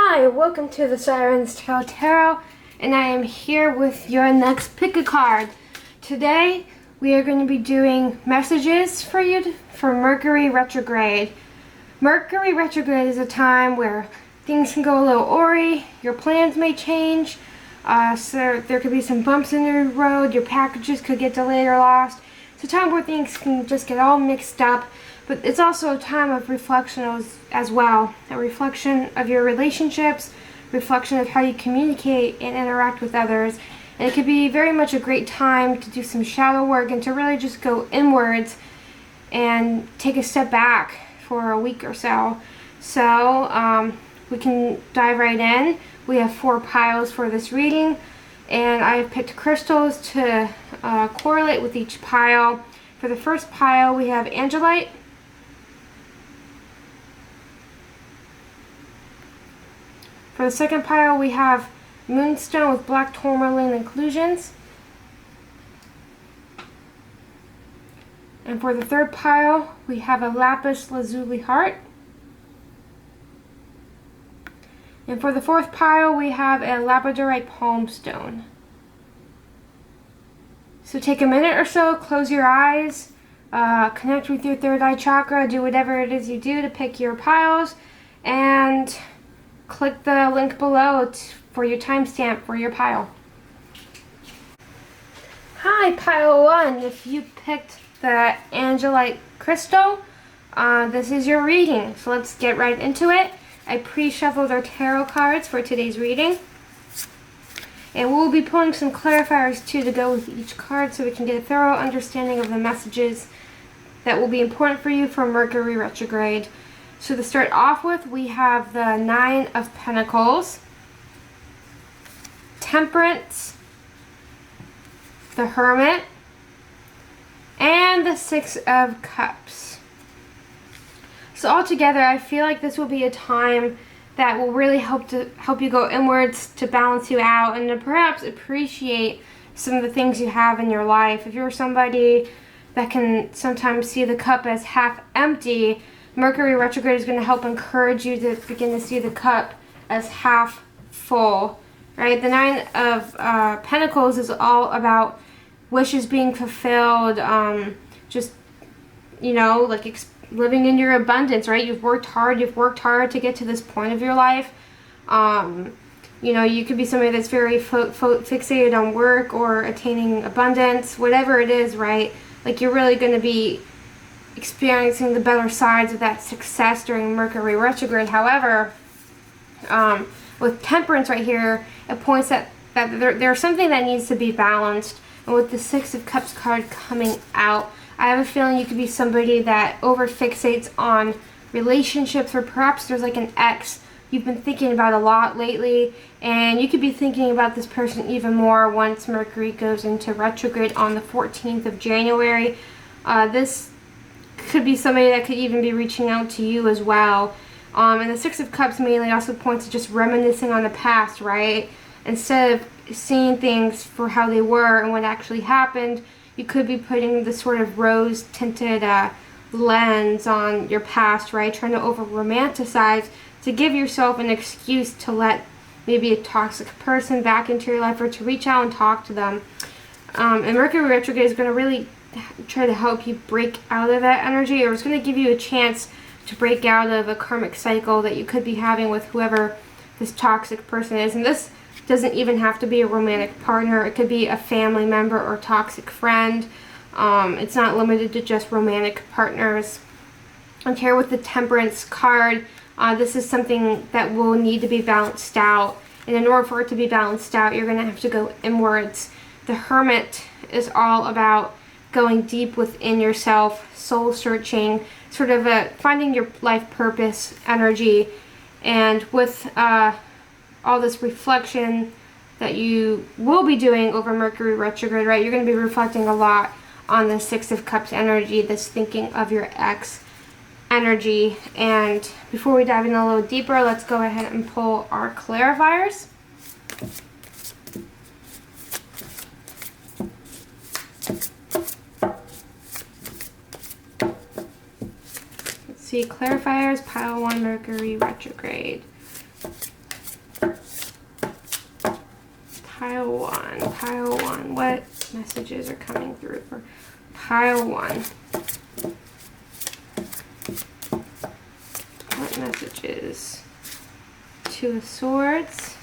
Hi, welcome to the Siren's Tarot, and I am here with your next pick a card. Today, we are going to be doing messages for you for Mercury Retrograde. Mercury Retrograde is a time where things can go a little awry, your plans may change, so there could be some bumps in your road, your packages could get delayed or lost. It's a time where things can just get all mixed up. But it's also a time of reflection as well. A reflection of your relationships, reflection of how you communicate and interact with others. And it could be very much a great time to do some shadow work and to really just go inwards and take a step back for a week or so. So we can dive right in. We have 4 piles for this reading, and I have picked crystals to correlate with each pile. For the first pile, we have Angelite. For the second pile, we have Moonstone with black tourmaline inclusions. And for the third pile, we have a lapis lazuli heart. And for the fourth pile, we have a labradorite palm stone. So take a minute or so, close your eyes, connect with your third eye chakra, do whatever it is you do to pick your piles, and click the link below for your timestamp for your pile. Hi, pile 1. If you picked the Angelite crystal, this is your reading. So let's get right into it. I pre-shuffled our tarot cards for today's reading. And we'll be pulling some clarifiers too to go with each card so we can get a thorough understanding of the messages that will be important for you for Mercury Retrograde. So to start off with, we have the 9 of Pentacles, Temperance, the Hermit, and the 6 of Cups. So altogether, I feel like this will be a time that will really help you go inwards, to balance you out, and to perhaps appreciate some of the things you have in your life. If you're somebody that can sometimes see the cup as half empty, Mercury Retrograde is going to help encourage you to begin to see the cup as half full, right? The 9 of Pentacles is all about wishes being fulfilled, just, you know, like living in your abundance, right? You've worked hard to get to this point of your life. You know, you could be somebody that's very fixated on work or attaining abundance, whatever it is, right? Like, you're really going to be experiencing the better sides of that success during Mercury Retrograde. However, with Temperance right here, it points that there's something that needs to be balanced. And with the 6 of Cups card coming out, I have a feeling you could be somebody that over-fixates on relationships, or perhaps there's like an ex you've been thinking about a lot lately, and you could be thinking about this person even more once Mercury goes into retrograde on the 14th of January. This could be somebody that could even be reaching out to you as well. And the 6 of Cups mainly also points to just reminiscing on the past, right? Instead of seeing things for how they were and what actually happened, you could be putting this sort of rose-tinted lens on your past, right? Trying to over-romanticize to give yourself an excuse to let maybe a toxic person back into your life, or to reach out and talk to them. And Mercury Retrograde is going to really try to help you break out of that energy, or it's going to give you a chance to break out of a karmic cycle that you could be having with whoever this toxic person is. And this doesn't even have to be a romantic partner. It could be a family member or toxic friend. It's not limited to just romantic partners. And here with the Temperance card, this is something that will need to be balanced out. And in order for it to be balanced out, you're going to have to go inwards. The Hermit is all about going deep within yourself, soul searching, sort of finding your life purpose energy. And with all this reflection that you will be doing over Mercury Retrograde, right, you're going to be reflecting a lot on the 6 of Cups energy, this thinking of your ex energy. And before we dive in a little deeper, let's go ahead and pull our clarifiers. Let's see, clarifiers, pile 1, Mercury Retrograde. Pile one, pile one. What messages are coming through for pile one? What messages? Two of Swords.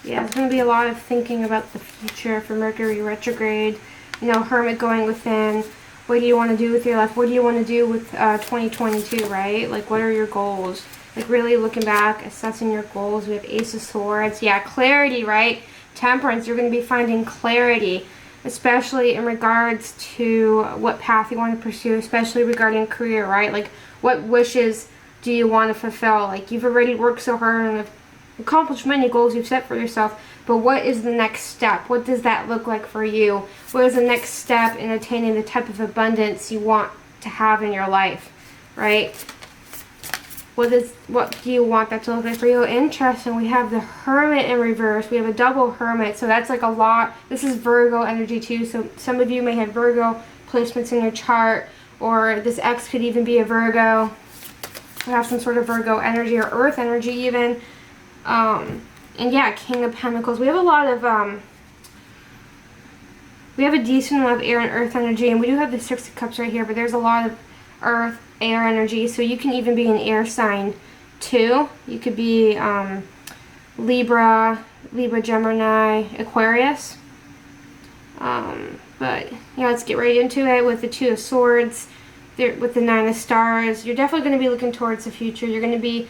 Yeah, there's going to be a lot of thinking about the future for Mercury retrograde. You know, Hermit going within. What do you want to do with your life? What do you want to do with 2022, right? Like, what are your goals? Like, really looking back, assessing your goals. We have Ace of Swords. Yeah, clarity, right? Temperance. You're going to be finding clarity, especially in regards to what path you want to pursue, especially regarding career, right? Like, what wishes do you want to fulfill? Like, you've already worked so hard and have accomplished many goals you've set for yourself, but what is the next step? What does that look like for you? What is the next step in attaining the type of abundance you want to have in your life, right? What do you want that to look like for you? Interesting. We have the Hermit in reverse. We have a double Hermit, so that's like a lot. This is Virgo energy too, so some of you may have Virgo placements in your chart, or this X could even be a Virgo. We have some sort of Virgo energy or Earth energy even. And yeah, King of Pentacles. We have a lot of, we have a decent amount of air and earth energy, and we do have the Six of Cups right here, but there's a lot of earth, air energy, so you can even be an air sign too. You could be Libra, Gemini, Aquarius. But yeah, let's get right into it with the Two of Swords, with the Nine of Stars. You're definitely going to be looking towards the future. You're going to be,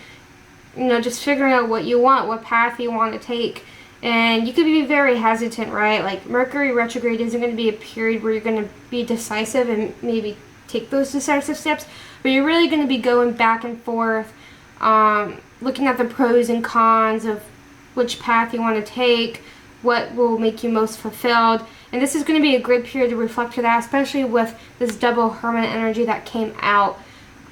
you know, just figuring out what you want, what path you want to take. And you could be very hesitant, right? Like, Mercury retrograde isn't going to be a period where you're going to be decisive and maybe take those decisive steps, but you're really going to be going back and forth, looking at the pros and cons of which path you want to take, what will make you most fulfilled. And this is going to be a great period to reflect to that, especially with this double Hermit energy that came out.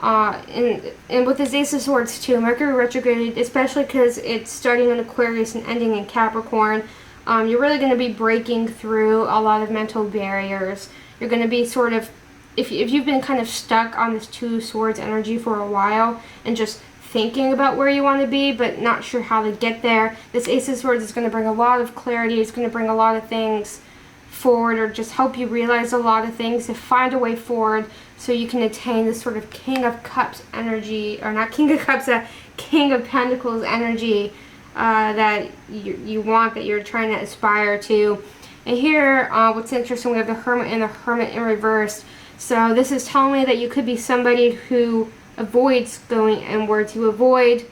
And with this Ace of Swords too, Mercury retrograde, especially because it's starting in Aquarius and ending in Capricorn, you're really going to be breaking through a lot of mental barriers. You're going to be sort of, if you've been kind of stuck on this Two Swords energy for a while and just thinking about where you want to be but not sure how to get there, this Ace of Swords is going to bring a lot of clarity. It's going to bring a lot of things forward, or just help you realize a lot of things to find a way forward, so you can attain this sort of King of Cups energy, or not King of Cups, King of Pentacles energy that you want, that you're trying to aspire to. And here, what's interesting, we have the Hermit and the Hermit in reverse. So this is telling me that you could be somebody who avoids going inwards. You avoid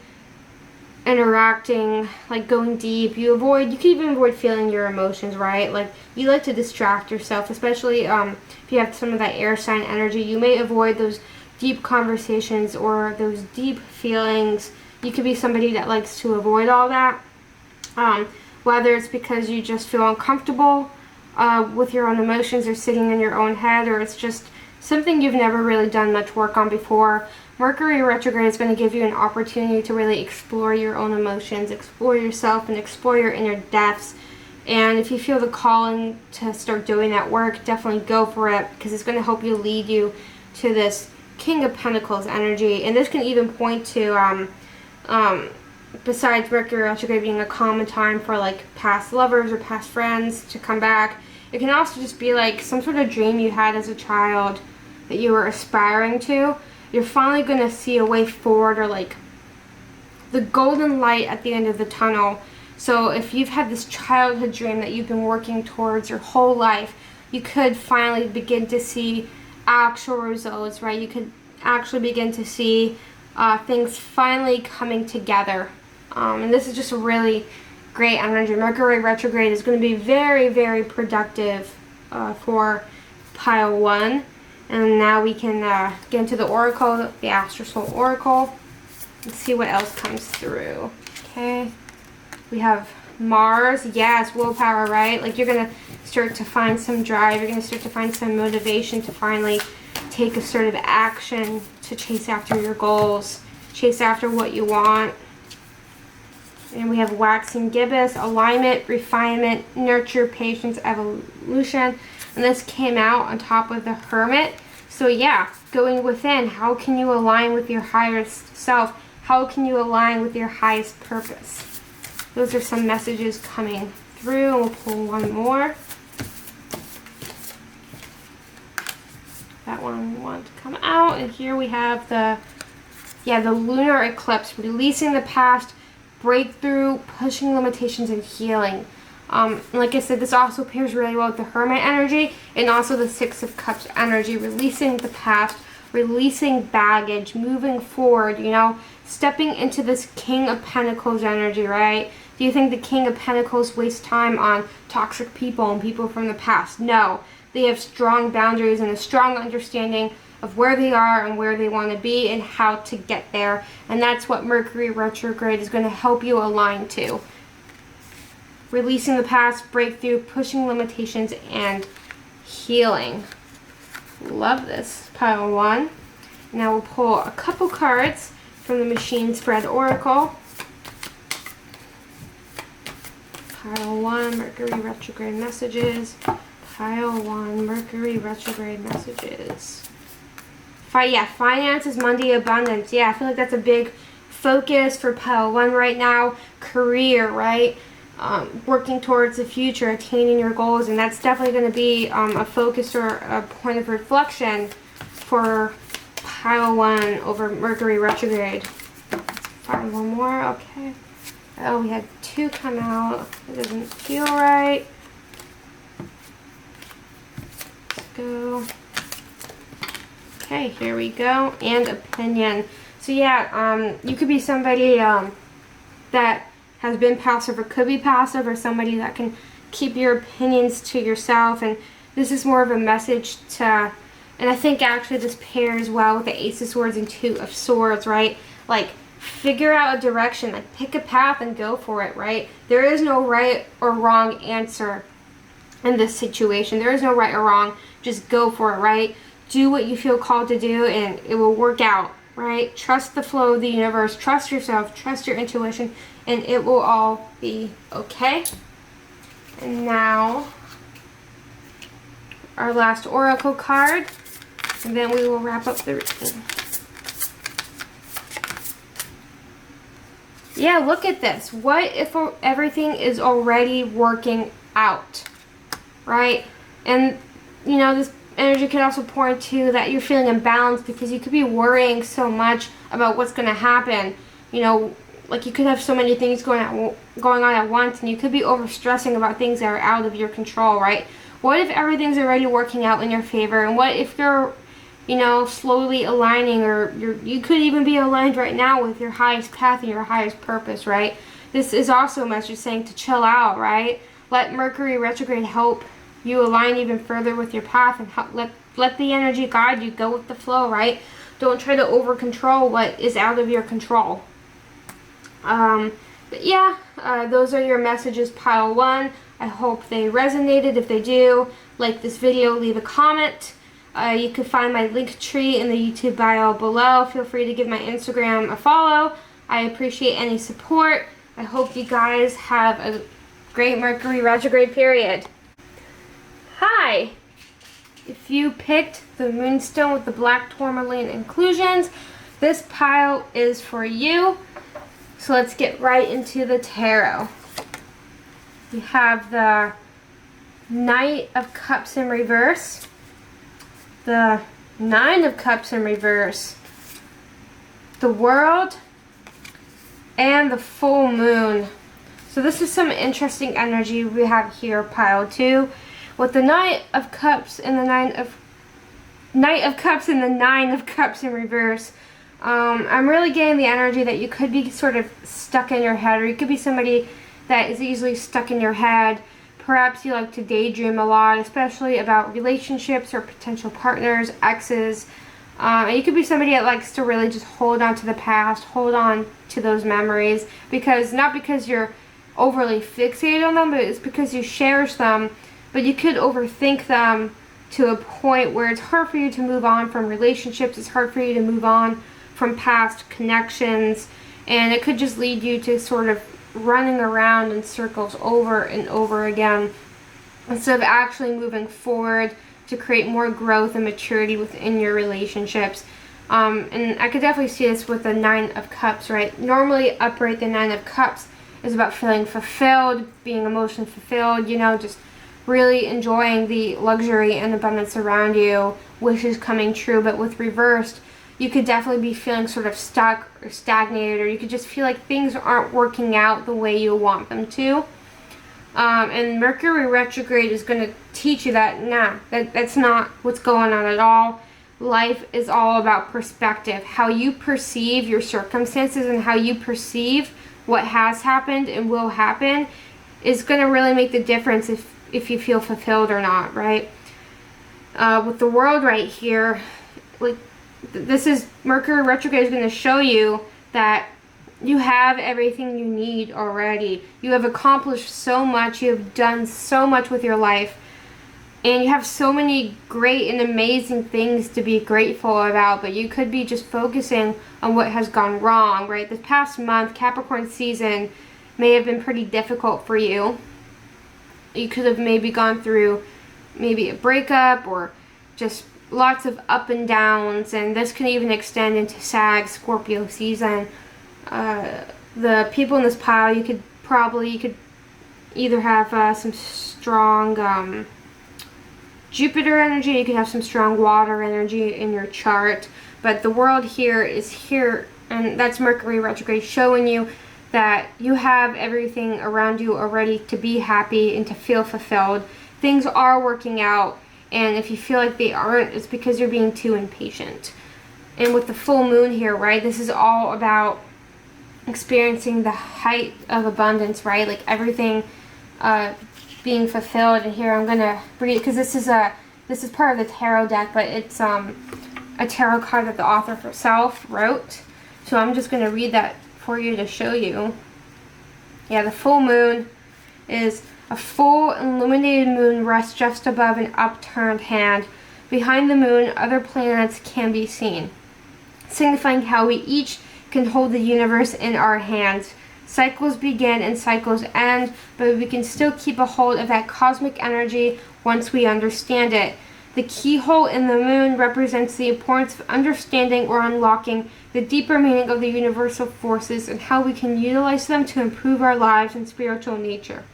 interacting, like going deep. You can even avoid feeling your emotions, right? Like, you like to distract yourself, especially if you have some of that air sign energy. You may avoid those deep conversations or those deep feelings. You could be somebody that likes to avoid all that, whether it's because you just feel uncomfortable with your own emotions, or sitting in your own head, or it's just something you've never really done much work on before. Mercury retrograde is going to give you an opportunity to really explore your own emotions, explore yourself, and explore your inner depths. And if you feel the calling to start doing that work, definitely go for it, because it's going to help you lead you to this King of Pentacles energy. And this can even point to, besides Mercury retrograde being a common time for like past lovers or past friends to come back, it can also just be like some sort of dream you had as a child that you were aspiring to. You're finally going to see a way forward, or like the golden light at the end of the tunnel. So if you've had this childhood dream that you've been working towards your whole life, you could finally begin to see actual results, right? You could actually begin to see things finally coming together. And this is just a really great energy. Mercury retrograde is going to be very, very productive for pile one. And now we can get into the Oracle, the Astro Soul Oracle, and see what else comes through. Okay. We have Mars. Yes, willpower, right? Like, you're going to start to find some drive. You're going to start to find some motivation to finally take assertive action to chase after your goals, chase after what you want. And we have waxing gibbous, alignment, refinement, nurture, patience, evolution. And this came out on top of the Hermit. So yeah, going within, how can you align with your highest self? How can you align with your highest purpose? those are some messages coming through. We'll pull one more. That one wants to come out, and here we have the lunar eclipse, releasing the past, breakthrough, pushing limitations, and healing. Like I said, this also pairs really well with the Hermit energy and also the Six of Cups energy, releasing the past, releasing baggage, moving forward, you know, stepping into this King of Pentacles energy, right? Do you think the King of Pentacles wastes time on toxic people and people from the past? No. They have strong boundaries and a strong understanding of where they are and where they want to be and how to get there. And that's what Mercury Retrograde is going to help you align to. Releasing the past, breakthrough, pushing limitations, and healing. Love this. Pile 1. Now we'll pull a couple cards from the Machine Spread Oracle. Pile 1, Mercury Retrograde messages. Pile 1, Mercury Retrograde messages. Finances, money, abundance. Yeah, I feel like that's a big focus for pile 1 right now. Career, right? Working towards the future, attaining your goals, and that's definitely going to be a focus or a point of reflection for pile 1 over Mercury Retrograde. Let's find one more. Okay. Oh, we had 2 come out. It doesn't feel right. Go. Okay, here we go. And opinion. So yeah, you could be somebody that has been passive or could be passive, or somebody that can keep your opinions to yourself. And this is more of a message to, and I think actually this pairs well with the Ace of Swords and 2 of Swords, right? Like, figure out a direction, like pick a path and go for it, right? There is no right or wrong answer in this situation. There is no right or wrong. Just go for it, right? Do what you feel called to do and it will work out, right? Trust the flow of the universe. Trust yourself. Trust your intuition, and it will all be okay. And now our last oracle card, and then we will wrap up the reading. Yeah, look at this. What if everything is already working out, right? And, you know, this energy could also point to that you're feeling imbalanced because you could be worrying so much about what's going to happen. You know, like you could have so many things going on at once, and you could be overstressing about things that are out of your control, right? What if everything's already working out in your favor? And what if you're, you know, slowly aligning, or you could even be aligned right now with your highest path and your highest purpose, right? This is also a message saying to chill out, right? Let Mercury Retrograde help you align even further with your path, and let the energy guide you. Go with the flow, right? Don't try to over control what is out of your control. But yeah, those are your messages, pile 1. I hope they resonated. If they do, like this video, leave a comment. You can find my link tree in the YouTube bio below. Feel free to give my Instagram a follow. I appreciate any support. I hope you guys have a great Mercury Retrograde period. Hi! If you picked the Moonstone with the black tourmaline inclusions, this pile is for you. So let's get right into the tarot. We have the Knight of Cups in reverse, the 9 of Cups in reverse, the World, and the Full Moon. So this is some interesting energy we have here, pile 2. With the Knight of Cups and the Nine of Cups and the 9 of Cups in reverse, I'm really getting the energy that you could be sort of stuck in your head, or you could be somebody that is easily stuck in your head. Perhaps you like to daydream a lot, especially about relationships or potential partners, exes. And you could be somebody that likes to really just hold on to the past, hold on to those memories, because not because you're overly fixated on them, but it's because you cherish them. But you could overthink them to a point where it's hard for you to move on from relationships. It's hard for you to move on from past connections. And it could just lead you to sort of running around in circles over and over again, instead of actually moving forward to create more growth and maturity within your relationships. And I could definitely see this with the 9 of Cups, right? Normally upright, the 9 of Cups is about feeling fulfilled, being emotionally fulfilled, you know, just really enjoying the luxury and abundance around you, wishes coming true. But with reversed, you could definitely be feeling sort of stuck or stagnated, or you could just feel like things aren't working out the way you want them to. And Mercury retrograde is going to teach you that, that's not what's going on at all. Life is all about perspective. How you perceive your circumstances and how you perceive what has happened and will happen is going to really make the difference if you feel fulfilled or not, right? With the world right here, like, this is Mercury retrograde is going to show you that you have everything you need already. You have accomplished so much. You have done so much with your life. And you have so many great and amazing things to be grateful about. But you could be just focusing on what has gone wrong, right? This past month, Capricorn season may have been pretty difficult for you. You could have maybe gone through maybe a breakup or just lots of up and downs, and this can even extend into Sag, Scorpio season. The people in this pile, you could either have some strong Jupiter energy, you could have some strong water energy in your chart, but the world here is here, and that's Mercury retrograde showing you that you have everything around you already to be happy and to feel fulfilled. Things are working out, and if you feel like they aren't, it's because you're being too impatient. And with the full moon here, right, this is all about experiencing the height of abundance, right? Like everything being fulfilled. And here I'm gonna read, because this is part of the tarot deck, but it's a tarot card that the author herself wrote. So I'm just gonna read that for you to show you. Yeah, the full moon is a full illuminated moon rests just above an upturned hand. Behind the moon, other planets can be seen, signifying how we each can hold the universe in our hands. Cycles begin and cycles end, but we can still keep a hold of that cosmic energy once we understand it. The keyhole in the moon represents the importance of understanding or unlocking the deeper meaning of the universal forces and how we can utilize them to improve our lives and spiritual nature.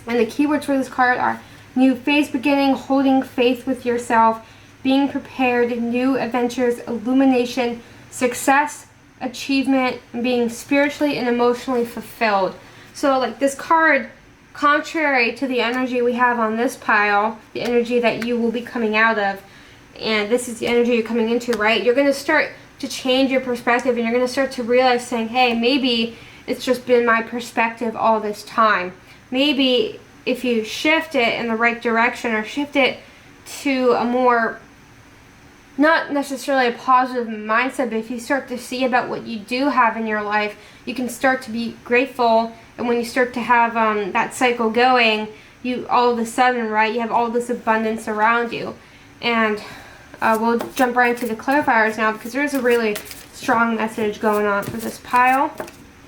And the keywords for this card are new phase beginning, holding faith with yourself, being prepared, new adventures, illumination, success, achievement, and being spiritually and emotionally fulfilled. So like this card, contrary to the energy we have on this pile, the energy that you will be coming out of, and this is the energy you're coming into, right? You're going to start to change your perspective, and you're going to start to realize saying, hey, maybe it's just been my perspective all this time. Maybe if you shift it in the right direction, or shift it to a more, not necessarily a positive mindset, but if you start to see about what you do have in your life, you can start to be grateful. And when you start to have that cycle going, you all of a sudden, right, you have all this abundance around you. And we'll jump right into the clarifiers now, because there's a really strong message going on for this pile.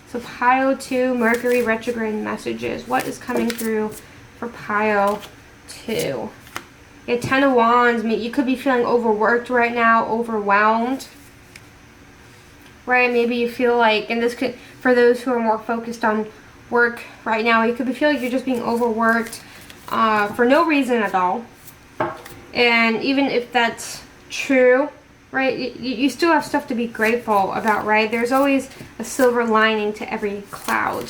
So pile 2, Mercury retrograde messages. What is coming through for pile 2? Yeah, 10 of Wands. You could be feeling overworked right now, overwhelmed. Right? Maybe you feel like, and this could, for those who are more focused on work right now, you could be feeling like you're just being overworked for no reason at all. And even if that's true, right, you still have stuff to be grateful about, right? There's always a silver lining to every cloud.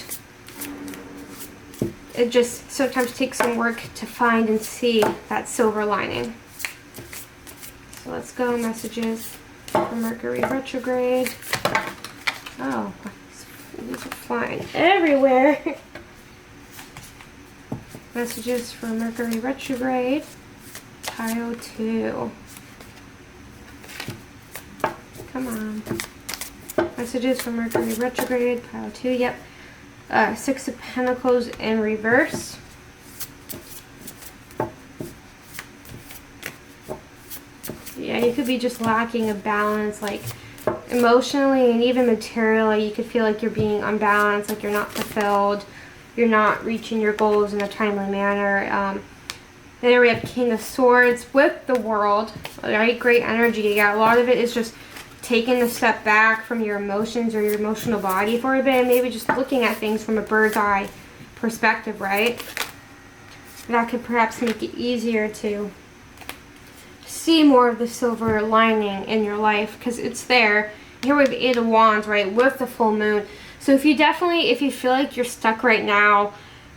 It just sometimes takes some work to find and see that silver lining. So let's go messages for Mercury retrograde. Oh, these are flying everywhere. Messages for Mercury retrograde, pile 2. Come on. Messages for Mercury retrograde, pile 2. Yep. 6 of Pentacles in reverse. Yeah, you could be just lacking a balance, like emotionally and even materially. You could feel like you're being unbalanced, like you're not fulfilled, you're not reaching your goals in a timely manner. Then we have King of Swords with the World. Right, great energy. Yeah, a lot of it is just taking a step back from your emotions or your emotional body for a bit, and maybe just looking at things from a bird's eye perspective, right? That could perhaps make it easier to see more of the silver lining in your life, because it's there. Here we have 8 of Wands, right, with the full moon. So if you feel like you're stuck right now,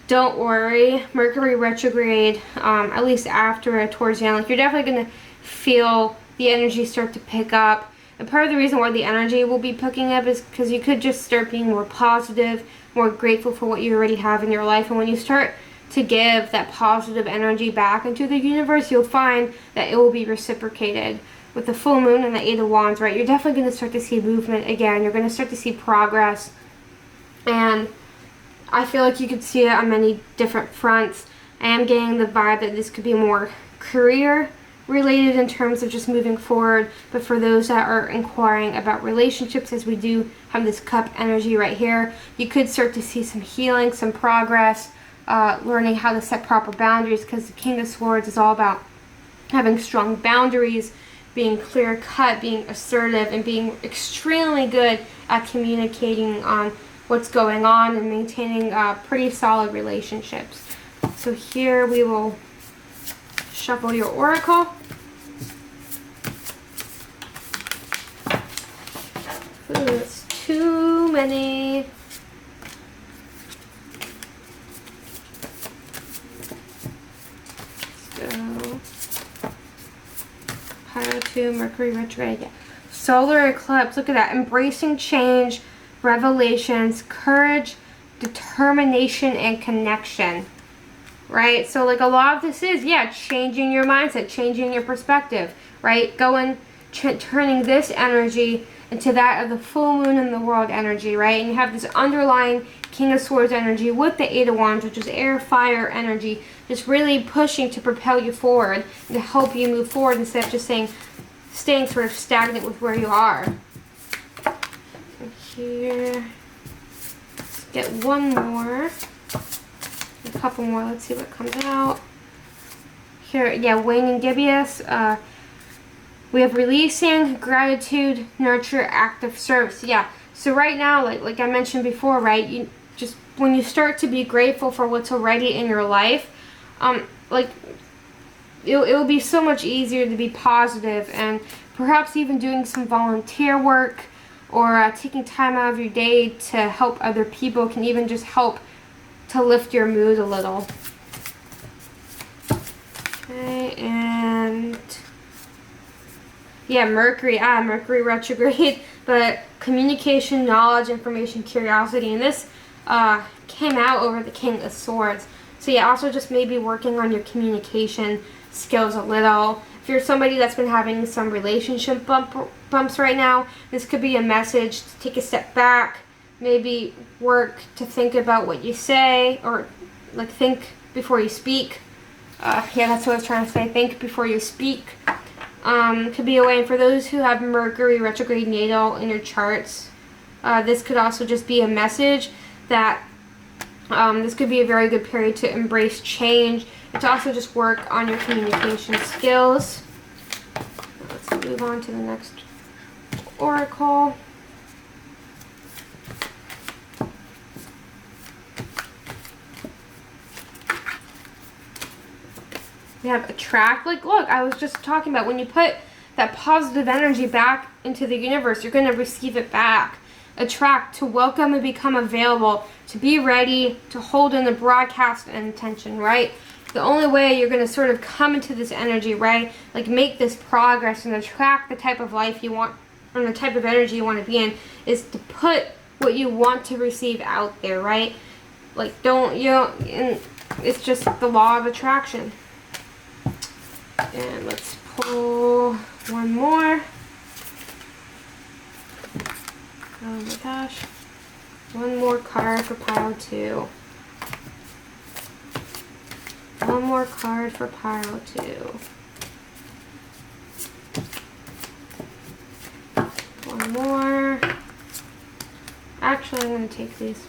don't worry. Mercury retrograde, at least after it, towards the end, like, you're definitely going to feel the energy start to pick up. And part of the reason why the energy will be picking up is because you could just start being more positive, more grateful for what you already have in your life. And when you start to give that positive energy back into the universe, you'll find that it will be reciprocated. With the full moon and the 8 of Wands, right, you're definitely going to start to see movement again. You're going to start to see progress. And I feel like you could see it on many different fronts. I am getting the vibe that this could be more career related in terms of just moving forward. But for those that are inquiring about relationships, as we do have this cup energy right here, you could start to see some healing, some progress, learning how to set proper boundaries, because the King of Swords is all about having strong boundaries, being clear-cut, being assertive, and being extremely good at communicating on what's going on and maintaining pretty solid relationships. So here we will shuffle your oracle. Ooh, that's too many. Pile 2, Mercury retrograde. Yeah. Solar eclipse. Look at that. Embracing change, revelations, courage, determination, and connection. Right? So, like, a lot of this is, yeah, changing your mindset, changing your perspective. Right? Turning this energy into that of the full moon and the world energy. Right? And you have this underlying King of Swords energy with the 8 of Wands, which is air, fire energy, just really pushing to propel you forward and to help you move forward instead of just staying sort of stagnant with where you are. And here, let's get one more, a couple more. Let's see what comes out. Here, yeah, waning gibbous. We have releasing, gratitude, nurture, active service. Yeah. So right now, like I mentioned before, right, you just, when you start to be grateful for what's already in your life, like, it will be so much easier to be positive, and perhaps even doing some volunteer work or taking time out of your day to help other people can even just help to lift your mood a little. Okay, and yeah, Mercury retrograde, but communication, knowledge, information, curiosity, and this came out over the King of Swords. So yeah, also just maybe working on your communication skills a little. If you're somebody that's been having some relationship bumps right now, this could be a message to take a step back, maybe work to think about what you say, or like think before you speak. Yeah, that's what I was trying to say, think before you speak. Could be a way, and for those who have Mercury retrograde natal in your charts, this could also just be a message that this could be a very good period to embrace change and to also just work on your communication skills. Let's move on to the next oracle. We have attract. Like, look, I was just talking about when you put that positive energy back into the universe, you're going to receive it back. Attract, to welcome and become available, to be ready, to hold in the broadcast and attention, right? The only way you're going to sort of come into this energy, right, like make this progress and attract the type of life you want, or the type of energy you want to be in, is to put what you want to receive out there, right? Like, and it's just the law of attraction. And let's pull one more. Oh my gosh. One more card for pile 2. One more card for pile 2. One more. Actually, I'm going to take these.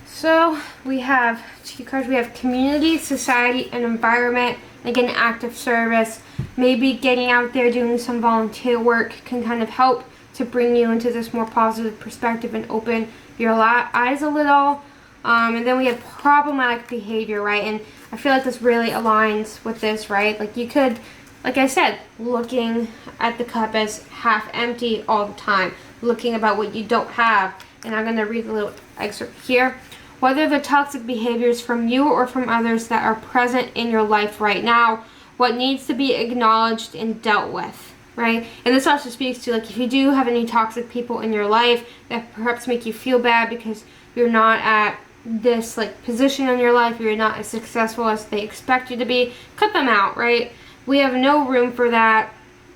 So, we have 2 cards. We have community, society, and environment. Again, active service. maybe getting out there doing some volunteer work can kind of help to bring you into this more positive perspective and open your eyes a little. And then we have problematic behavior, right? And I feel like this really aligns with this, right? Like you could, like I said, looking at the cup as half empty all the time, looking about what you don't have. And I'm going to read a little excerpt here. Whether the toxic behaviors from you or from others that are present in your life right now, what needs to be acknowledged and dealt with, right? And this also speaks to, like, if you do have any toxic people in your life that perhaps make you feel bad because you're not at this like position in your life, you're not as successful as they expect you to be, cut them out, right? We have no room for that.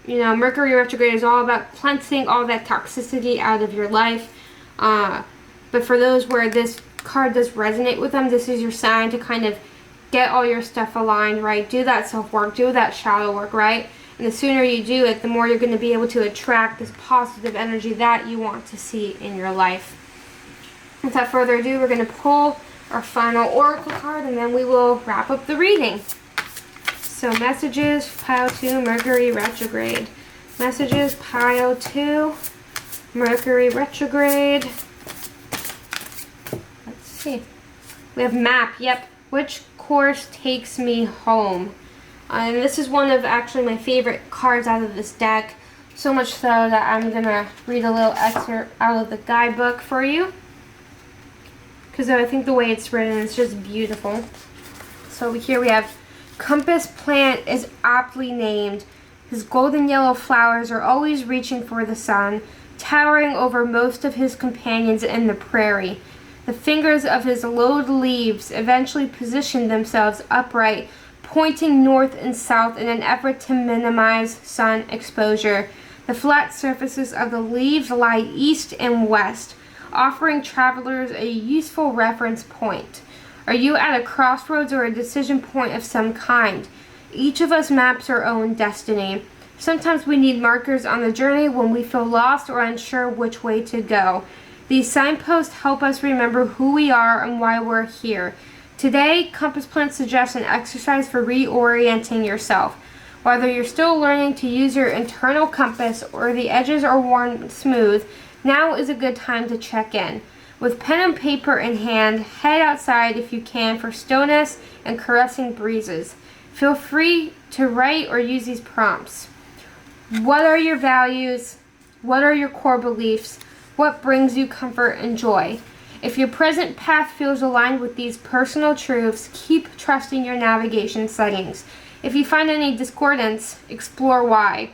You know, Mercury retrograde is all about cleansing all that toxicity out of your life. But for those where this card does resonate with them, this is your sign to kind of get all your stuff aligned, right? Do that self-work, do that shadow work, right? And the sooner you do it, the more you're going to be able to attract this positive energy that you want to see in your life. Without further ado, we're going to pull our final oracle card, and then we will wrap up the reading. So messages, pile 2, Mercury retrograde. Messages, pile 2, Mercury retrograde. Let's see. We have map, yep. Which course takes me home? And this is one of actually my favorite cards out of this deck. So much so that I'm going to read a little excerpt out of the guidebook for you, because I think the way it's written is just beautiful. So here we have, compass plant is aptly named. His golden yellow flowers are always reaching for the sun, towering over most of his companions in the prairie. The fingers of his lowered leaves eventually position themselves upright, pointing north and south in an effort to minimize sun exposure. The flat surfaces of the leaves lie east and west, offering travelers a useful reference point. Are you at a crossroads or a decision point of some kind? Each of us maps our own destiny. Sometimes we need markers on the journey when we feel lost or unsure which way to go. These signposts help us remember who we are and why we're here. Today, Compass Plant suggests an exercise for reorienting yourself. Whether you're still learning to use your internal compass or the edges are worn smooth, now is a good time to check in. With pen and paper in hand, head outside if you can for stillness and caressing breezes. Feel free to write or use these prompts. What are your values? What are your core beliefs? What brings you comfort and joy? If your present path feels aligned with these personal truths, keep trusting your navigation settings. If you find any discordance, explore why.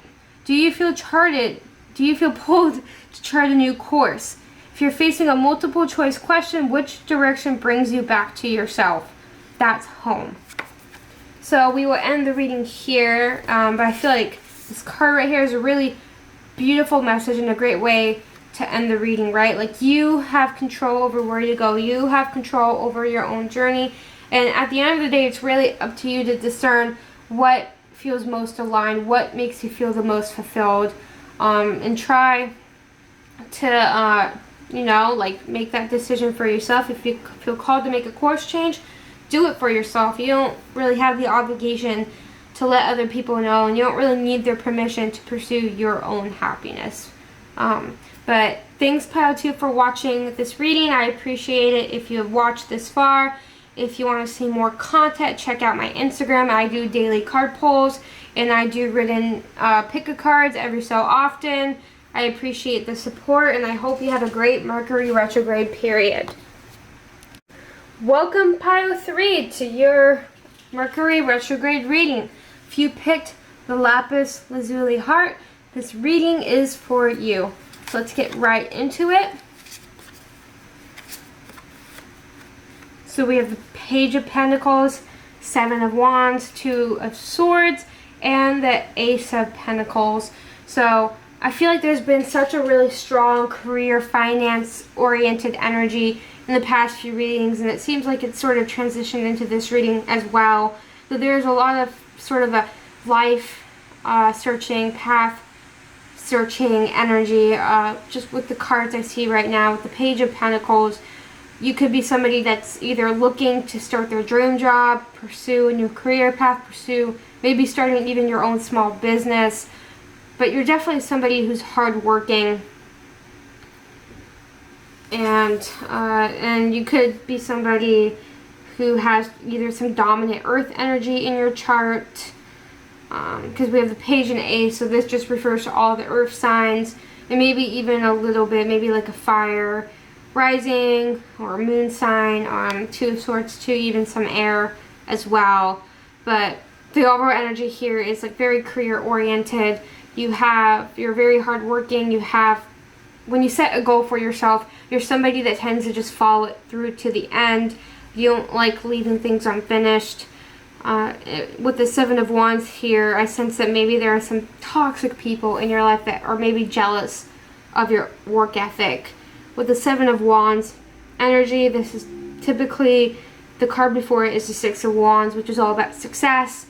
Do you feel charted? Do you feel pulled to chart a new course? If you're facing a multiple choice question, which direction brings you back to yourself? That's home. So we will end the reading here, but I feel like this card right here is a really beautiful message and a great way to end the reading, right? Like, you have control over where you go. You have control over your own journey. And at the end of the day, it's really up to you to discern what feels most aligned, what makes you feel the most fulfilled, and try to, like, make that decision for yourself. If you feel called to make a course change, do it for yourself. You don't really have the obligation to let other people know, and you don't really need their permission to pursue your own happiness. But thanks, Pile 2, for watching this reading. I appreciate it if you have watched this far. If you want to see more content, check out my Instagram. I do daily card pulls, and I do written pick-a-cards every so often. I appreciate the support, and I hope you have a great Mercury retrograde period. Welcome, Pile 3, to your Mercury retrograde reading. If you picked the Lapis Lazuli heart, this reading is for you. So let's get right into it. So we have the Page of Pentacles, Seven of Wands, Two of Swords, and the Ace of Pentacles. So I feel like there's been such a really strong career, finance-oriented energy in the past few readings, and it seems like it's sort of transitioned into this reading as well. So there's a lot of sort of a life searching, path searching energy, just with the cards I see right now. With the Page of Pentacles, you could be somebody that's either looking to start their dream job, pursue a new career path, pursue maybe starting even your own small business. But you're definitely somebody who's hardworking, and you could be somebody who has either some dominant earth energy in your chart, because we have the page and ace, so this just refers to all the earth signs, and maybe even a little bit, maybe like a fire rising or a moon sign, two of swords too, even some air as well. But the overall energy here is like very career oriented. You're very hardworking. When you set a goal for yourself, you're somebody that tends to just follow it through to the end. You don't like leaving things unfinished. With the Seven of Wands here, I sense that maybe there are some toxic people in your life that are maybe jealous of your work ethic. With the Seven of Wands energy, this is typically, the card before it is the Six of Wands, which is all about success,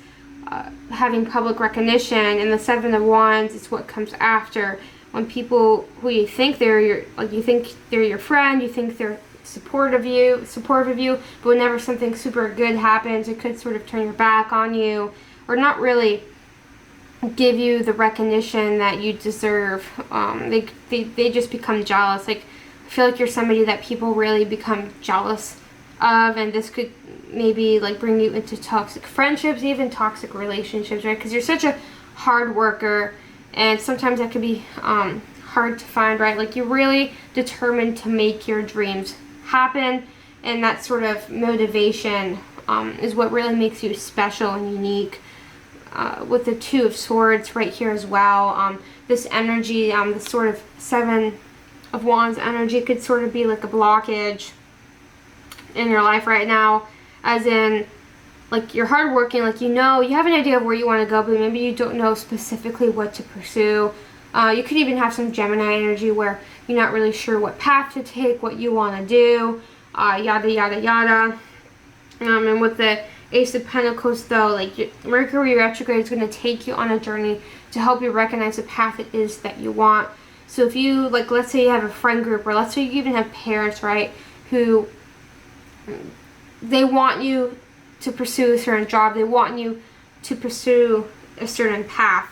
having public recognition, and the Seven of Wands is what comes after. When people who you think they're your friend, you think they're supportive of you, but whenever something super good happens, it could sort of turn your back on you, or not really give you the recognition that you deserve. They just become jealous. Like, I feel like you're somebody that people really become jealous of, and this could maybe like bring you into toxic friendships, even toxic relationships, right? Because you're such a hard worker, and sometimes that can be hard to find, right? Like, you're really determined to make your dreams happen, and that sort of motivation is what really makes you special and unique. With the Two of Swords right here as well, this energy, the sort of Seven of Wands energy could sort of be like a blockage in your life right now, as in, like, you're hardworking, like, you have an idea of where you want to go, but maybe you don't know specifically what to pursue. You could even have some Gemini energy where you're not really sure what path to take, what you want to do, yada yada yada. And with the Ace of Pentacles, though, like, Mercury Retrograde is going to take you on a journey to help you recognize the path it is that you want. So if you, like, let's say you have a friend group, or let's say you even have parents, right, who they want you to pursue a certain job, they want you to pursue a certain path,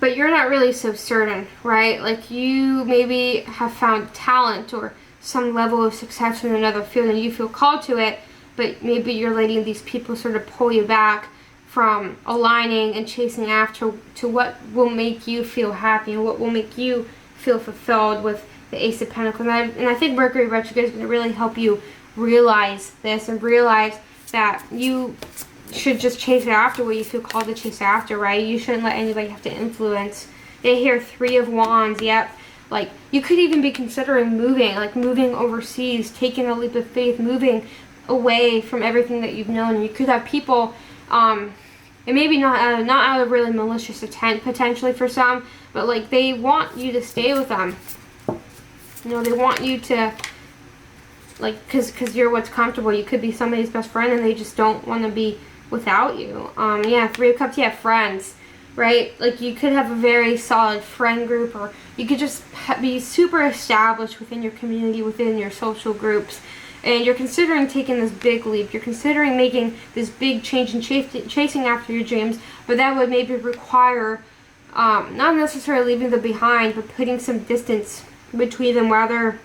but you're not really so certain, right? Like, you maybe have found talent or some level of success in another field and you feel called to it, but maybe you're letting these people sort of pull you back from aligning and chasing after to what will make you feel happy and what will make you feel fulfilled with the Ace of Pentacles. And I think Mercury Retrograde is going to really help you realize this, and realize that you should just chase after what you feel called to chase after, right? You shouldn't let anybody have to influence. They hear Three of Wands, yep. Like, you could even be considering moving, like moving overseas, taking a leap of faith, moving away from everything that you've known. And you could have people, and maybe not out of really malicious intent potentially for some, but like, they want you to stay with them. You know, they want you to, like, because you're what's comfortable. You could be somebody's best friend and they just don't want to be without you. Yeah, Three of Cups, yeah, friends, right? Like, you could have a very solid friend group, or you could just be super established within your community, within your social groups, and you're considering taking this big leap. You're considering making this big change and chasing after your dreams, but that would maybe require not necessarily leaving them behind, but putting some distance between them, whether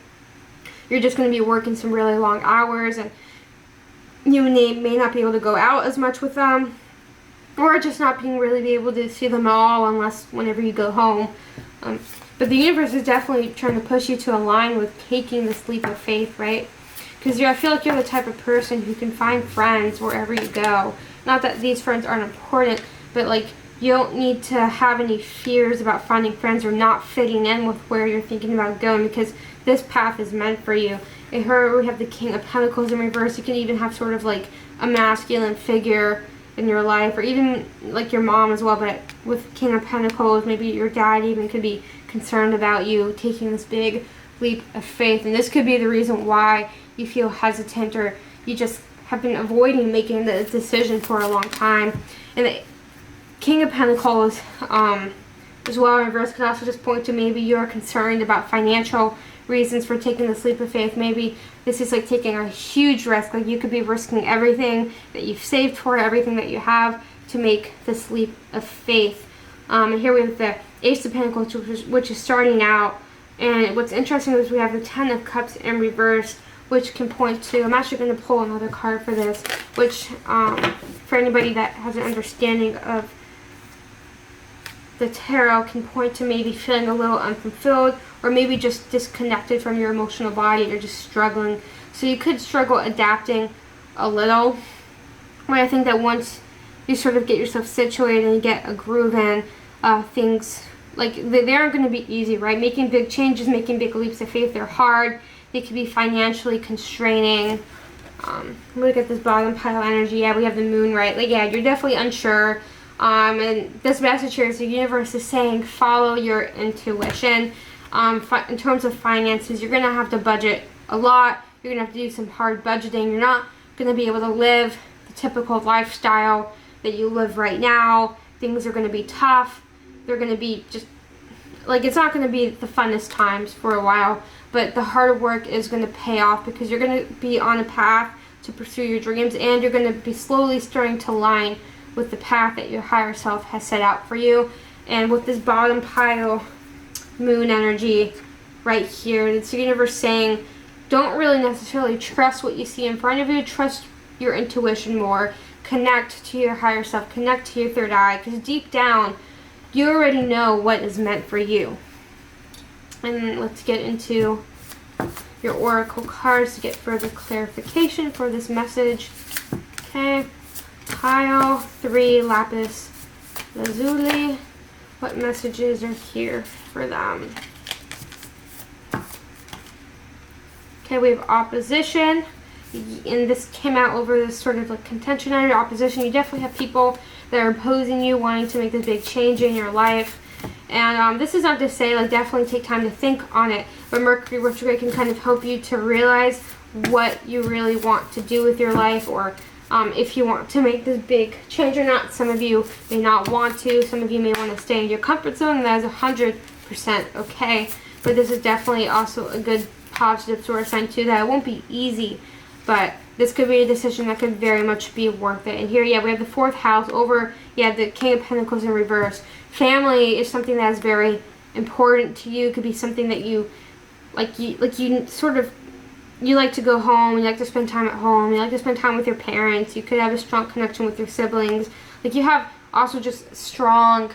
you're just going to be working some really long hours and you may not be able to go out as much with them, or just not really be able to see them at all unless whenever you go home. But the universe is definitely trying to push you to align with taking this leap of faith, right? Because I feel like you're the type of person who can find friends wherever you go. Not that these friends aren't important, but like, you don't need to have any fears about finding friends or not fitting in with where you're thinking about going, because this path is meant for you. In her, we have the King of Pentacles in reverse. You can even have sort of like a masculine figure in your life, or even like your mom as well. But with King of Pentacles, maybe your dad even could be concerned about you taking this big leap of faith. And this could be the reason why you feel hesitant, or you just have been avoiding making the decision for a long time. And the King of Pentacles as well in reverse could also just point to maybe you're concerned about financial reasons for taking this leap of faith. Maybe this is like taking a huge risk. Like you could be risking everything that you've saved for, everything that you have, to make this leap of faith. And here we have the Ace of Pentacles, which is starting out. And what's interesting is we have the Ten of Cups in reverse, which can point to, I'm actually going to pull another card for this, which for anybody that has an understanding of the tarot, can point to maybe feeling a little unfulfilled, or maybe just disconnected from your emotional body. You're just struggling. So you could struggle adapting a little. But I think that once you sort of get yourself situated and you get a groove in, things, like, they aren't going to be easy, right? Making big changes, making big leaps of faith, they're hard. They can be financially constraining. Look at this bottom pile energy. Yeah, we have the moon, right? Like, yeah, you're definitely unsure. And this message here is the universe is saying follow your intuition. In terms of finances, you're going to have to budget a lot. You're going to have to do some hard budgeting. You're not going to be able to live the typical lifestyle that you live right now. Things are going to be tough. They're going to be just, like, it's not going to be the funnest times for a while. But the hard work is going to pay off, because you're going to be on a path to pursue your dreams, and you're going to be slowly starting to align with the path that your higher self has set out for you. And with this bottom pile moon energy right here, it's the universe saying don't really necessarily trust what you see in front of you. Trust your intuition more. Connect to your higher self. Connect to your third eye, because deep down you already know what is meant for you. And let's get into your oracle cards to get further clarification for this message. Okay. Pile 3, lapis lazuli. What messages are here for them? Okay, we have opposition. And this came out over this sort of like contention under opposition. You definitely have people that are opposing you, wanting to make this big change in your life. And this is not to say, like, definitely take time to think on it. But Mercury Retrograde can kind of help you to realize what you really want to do with your life, or if you want to make this big change or not. Some of you may not want to. Some of you may want to stay in your comfort zone, and that is 100% okay. But this is definitely also a good positive sort of sign too, that it won't be easy, but this could be a decision that could very much be worth it. And here, yeah, we have the 4th house over, yeah, the King of Pentacles in reverse. Family is something that is very important to you. It could be something that you like to go home, you like to spend time at home, you like to spend time with your parents. You could have a strong connection with your siblings. Like, you have also just strong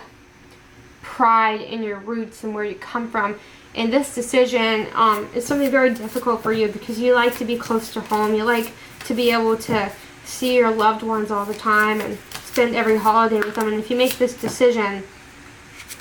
pride in your roots and where you come from. And this decision is something very difficult for you, because you like to be close to home. You like to be able to see your loved ones all the time and spend every holiday with them. And if you make this decision,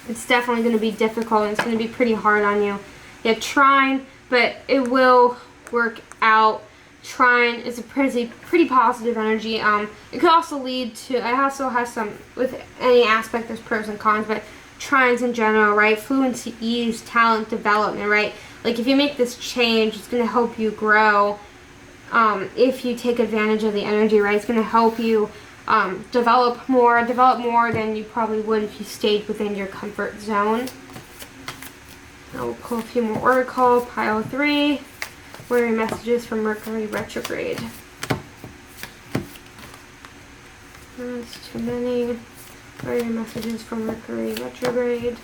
it's definitely going to be difficult, and it's going to be pretty hard on you. Yeah, trying, but it will work out. Trine is a pretty positive energy. It could also lead to, it also has some, with any aspect there's pros and cons, but trines in general, right? Fluency, ease, talent, development, right? Like, if you make this change, it's going to help you grow. If you take advantage of the energy, right? It's going to help you develop more than you probably would if you stayed within your comfort zone. I will pull a few more oracle. Pile 3. What are your messages from Mercury Retrograde? That's too many. What are your messages from Mercury Retrograde?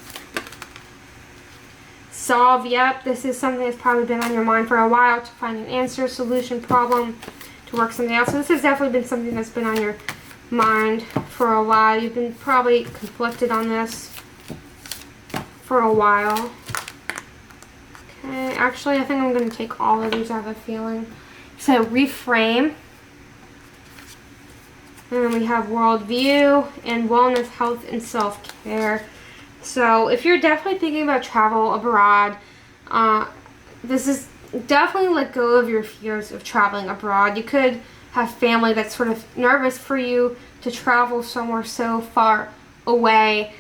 Solve. Yep, this is something that's probably been on your mind for a while, to find an answer, solution, problem, to work something out. So this has definitely been something that's been on your mind for a while. You've been probably conflicted on this for a while. Okay, actually, I think I'm going to take all of these. I have a feeling. So, reframe. And then we have worldview and wellness, health, and self-care. So, if you're definitely thinking about travel abroad, this is definitely let go of your fears of traveling abroad. You could have family that's sort of nervous for you to travel somewhere so far away.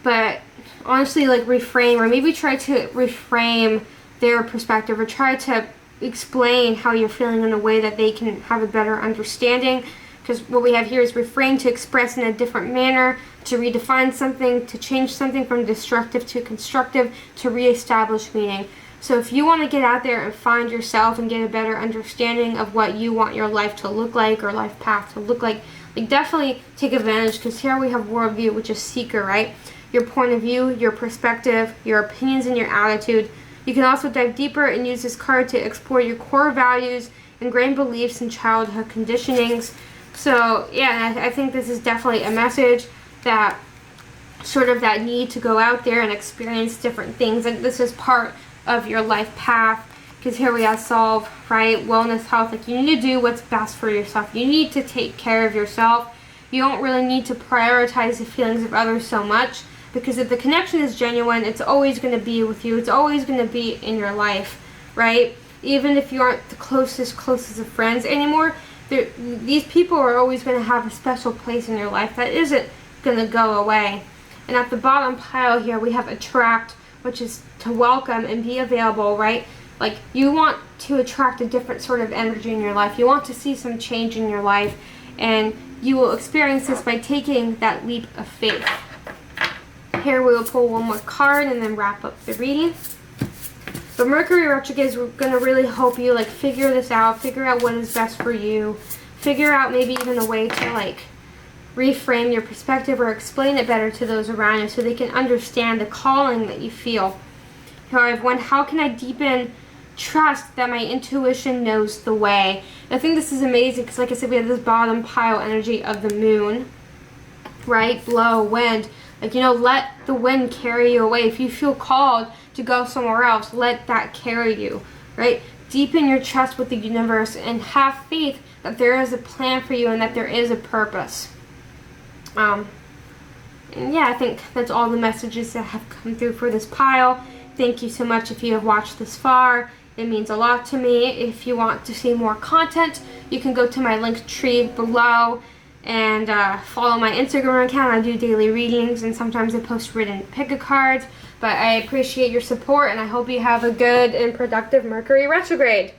But honestly, like, reframe, or maybe try to reframe their perspective, or try to explain how you're feeling in a way that they can have a better understanding. Because what we have here is reframe, to express in a different manner, to redefine something, to change something from destructive to constructive, to reestablish meaning. So if you want to get out there and find yourself and get a better understanding of what you want your life to look like or life path to look like definitely take advantage, because here we have worldview, which is seeker, right? Your point of view, your perspective, your opinions, and your attitude. You can also dive deeper and use this card to explore your core values, ingrained beliefs, and childhood conditionings. So yeah, I think this is definitely a message that sort of that need to go out there and experience different things, and this is part of your life path, because here we have solve, right? Wellness, health. Like, you need to do what's best for yourself. You need to take care of yourself. You don't really need to prioritize the feelings of others so much, because if the connection is genuine, it's always going to be with you. It's always going to be in your life, right? Even if you aren't the closest of friends anymore, these people are always going to have a special place in your life that isn't going to go away. And at the bottom pile here, we have attract, which is to welcome and be available, right? Like, you want to attract a different sort of energy in your life. You want to see some change in your life, and you will experience this by taking that leap of faith. Here we will pull one more card and then wrap up the reading. But Mercury Retrograde is going to really help you, like, figure this out, figure out what is best for you, figure out maybe even a way to, like, reframe your perspective or explain it better to those around you so they can understand the calling that you feel. Here I have one, how can I deepen trust that my intuition knows the way? And I think this is amazing because, like I said, we have this bottom pile energy of the moon, right? Blow, wind. Like, let the wind carry you away. If you feel called to go somewhere else, let that carry you, right? Deepen your trust with the universe and have faith that there is a plan for you and that there is a purpose. And yeah, I think that's all the messages that have come through for this pile. Thank you so much if you have watched this far. It means a lot to me. If you want to see more content, you can go to my link tree below and follow my Instagram account. I do daily readings, and sometimes I post written pick-a cards. But I appreciate your support, and I hope you have a good and productive Mercury Retrograde.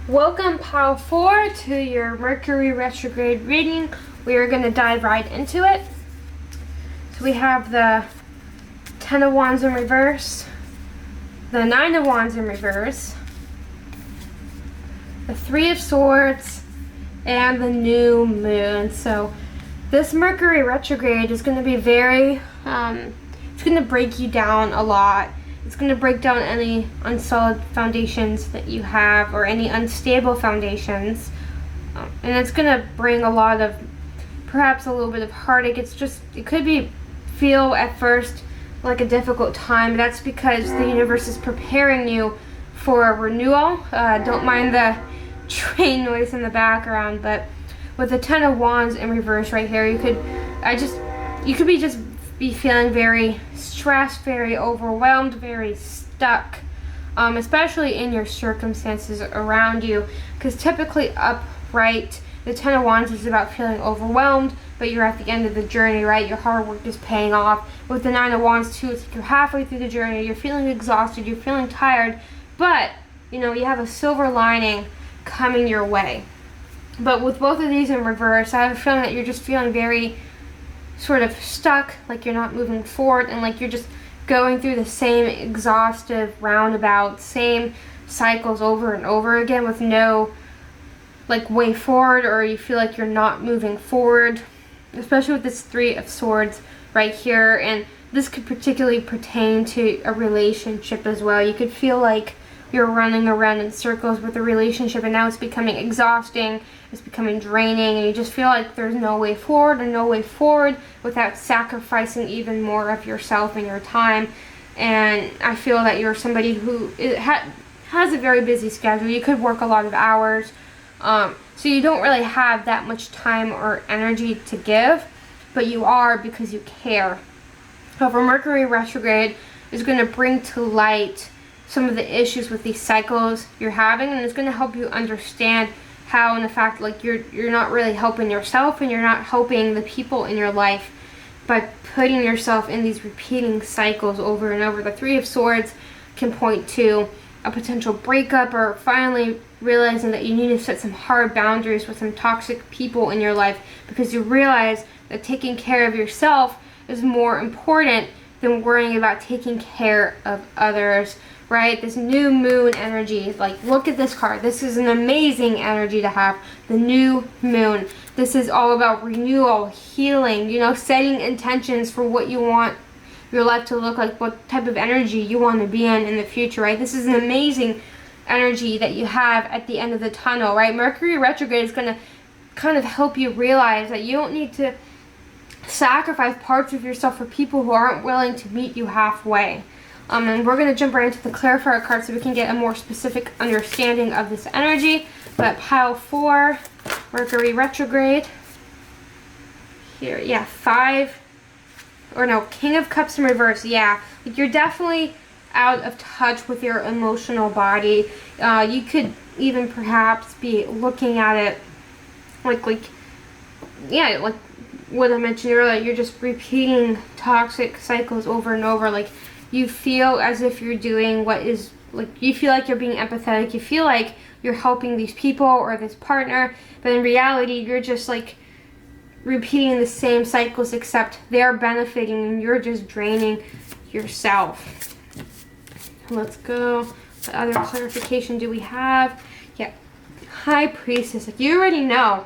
Welcome, Pile 4, to your Mercury Retrograde reading. We are going to dive right into it. So we have the 10 of Wands in reverse, the 9 of Wands in reverse, the 3 of Swords, and the new moon. So this Mercury Retrograde is going to be very, it's going to break you down a lot. It's going to break down any unsolid foundations that you have or any unstable foundations. And it's going to bring a lot of, perhaps a little bit of heartache. It could feel at first like a difficult time. That's because the universe is preparing you for a renewal. Don't mind the train noise in the background, but with the 10 of Wands in reverse right here, you could be feeling very stressed, very overwhelmed, very stuck, especially in your circumstances around you, because typically upright, the 10 of Wands is about feeling overwhelmed, but you're at the end of the journey, right? Your hard work is paying off. With the 9 of Wands too, it's like you're halfway through the journey, you're feeling exhausted, you're feeling tired, but you have a silver lining coming your way. But with both of these in reverse, I have a feeling that you're just feeling very sort of stuck, like you're not moving forward, and like you're just going through the same exhaustive roundabout, same cycles over and over again with no like way forward, or you feel like you're not moving forward, especially with this 3 of Swords right here. And this could particularly pertain to a relationship as well. You could feel like you're running around in circles with a relationship, and now it's becoming exhausting, it's becoming draining, and you just feel like there's no way forward and no way forward without sacrificing even more of yourself and your time. And I feel that you're somebody who has a very busy schedule. You could work a lot of hours, so you don't really have that much time or energy to give, but you are because you care. However, Mercury Retrograde is going to bring to light some of the issues with these cycles you're having, and it's going to help you understand how, in the fact, like you're not really helping yourself and you're not helping the people in your life by putting yourself in these repeating cycles over and over. The 3 of Swords can point to a potential breakup, or finally realizing that you need to set some hard boundaries with some toxic people in your life, because you realize that taking care of yourself is more important than worrying about taking care of others, right? This new moon energy. Like, look at this card. This is an amazing energy to have. The new moon. This is all about renewal, healing, you know, setting intentions for what you want your life to look like, what type of energy you want to be in the future, right? This is an amazing energy that you have at the end of the tunnel, right? Mercury retrograde is going to kind of help you realize that you don't need to sacrifice parts of yourself for people who aren't willing to meet you halfway. And we're going to jump right into the clarifier card so we can get a more specific understanding of this energy. But pile 4, Mercury retrograde. Here, yeah, 5. Or no, King of Cups in reverse. Yeah, like you're definitely out of touch with your emotional body. You could even perhaps be looking at it like what I mentioned earlier. You're just repeating toxic cycles over and over. Like, you feel as if you're doing what is, like, you feel like you're being empathetic. You feel like you're helping these people or this partner, but in reality, you're just like repeating the same cycles, except they're benefiting and you're just draining yourself. Let's go. What other clarification do we have? Yeah, High Priestess. Like, you already know,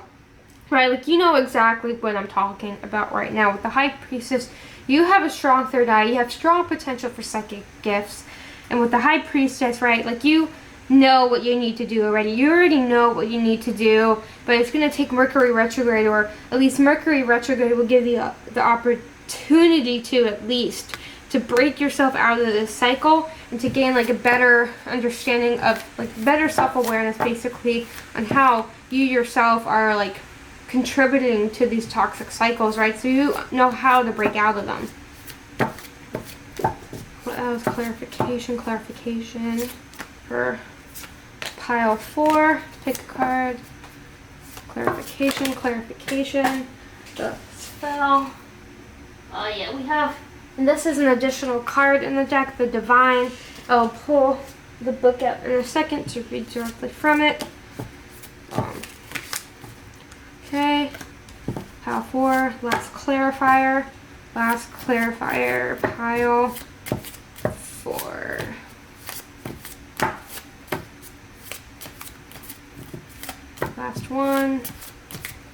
right? Like, you know exactly what I'm talking about right now. With the High Priestess, you have a strong third eye. You have strong potential for psychic gifts. And with the High Priestess, right, like, you know what you need to do already. You already know what you need to do, but it's going to take Mercury retrograde, or at least Mercury retrograde will give you the opportunity to, at least, to break yourself out of this cycle and to gain like a better understanding of, like, better self-awareness basically on how you yourself are like contributing to these toxic cycles, right? So you know how to break out of them. What else? Clarification for pile 4. Pick a card. Clarification. The spell. Oh yeah, we have, and this is an additional card in the deck, the Divine. I'll pull the book out in a second to read directly from it. Okay, pile 4, last clarifier, pile 4. Last one,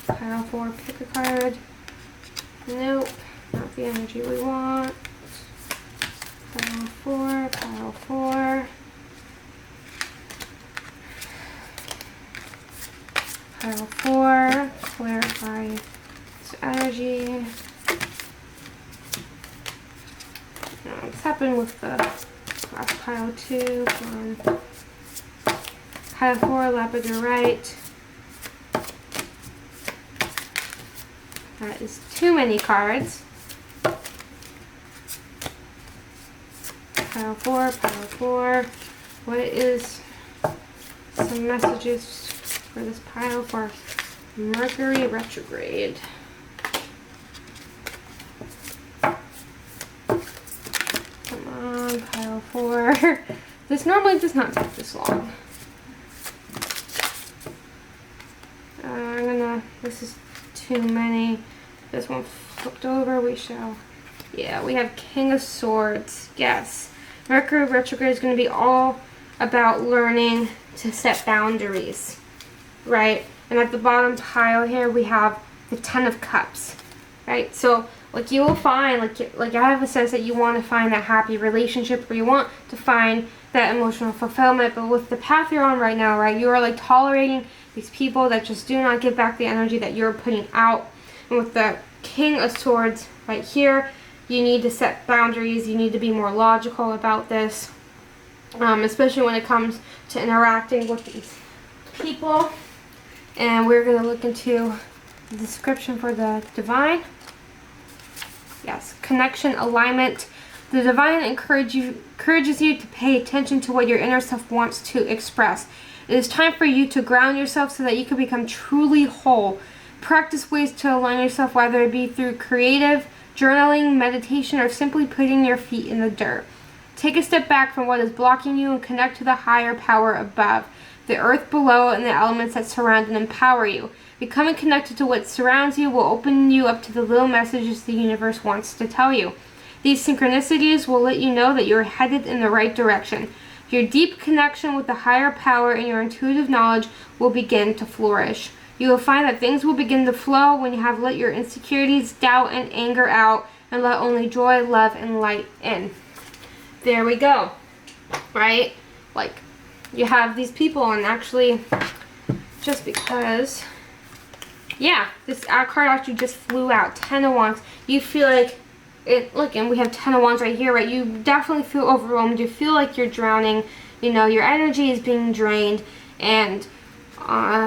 pile 4, pick a card. Nope, not the energy we want. Pile 4, Pile 4, clarify this energy. What's happened with the last pile 2? Pile 4, Labradorite. That is too many cards. Pile 4. What is some messages for this pile for Mercury retrograde? Come on, pile 4. This normally does not take this long. This is too many. This one flipped over. We have King of Swords. Yes. Mercury retrograde is going to be all about learning to set boundaries, right? And at the bottom pile here, we have the Ten of Cups, right? So, like, you will find, like I have a sense that you want to find that happy relationship, or you want to find that emotional fulfillment. But with the path you're on right now, right, you are like tolerating these people that just do not give back the energy that you're putting out. And with the King of Swords right here, you need to set boundaries. You need to be more logical about this, especially when it comes to interacting with these people. And we're going to look into the description for the Divine. Yes, connection, alignment. The Divine encourages you to pay attention to what your inner self wants to express. It is time for you to ground yourself so that you can become truly whole. Practice ways to align yourself, whether it be through creative, journaling, meditation, or simply putting your feet in the dirt. Take a step back from what is blocking you and connect to the higher power above, the earth below, and the elements that surround and empower you. Becoming connected to what surrounds you will open you up to the little messages the universe wants to tell you. These synchronicities will let you know that you're headed in the right direction. Your deep connection with the higher power and your intuitive knowledge will begin to flourish. You will find that things will begin to flow when you have let your insecurities, doubt, and anger out and let only joy, love, and light in. There we go. Right? Like, you have these people, and actually, just because, yeah, this card actually just flew out. 10 of Wands. You feel like, look, and we have 10 of Wands right here, right? You definitely feel overwhelmed. You feel like you're drowning. You know, your energy is being drained, and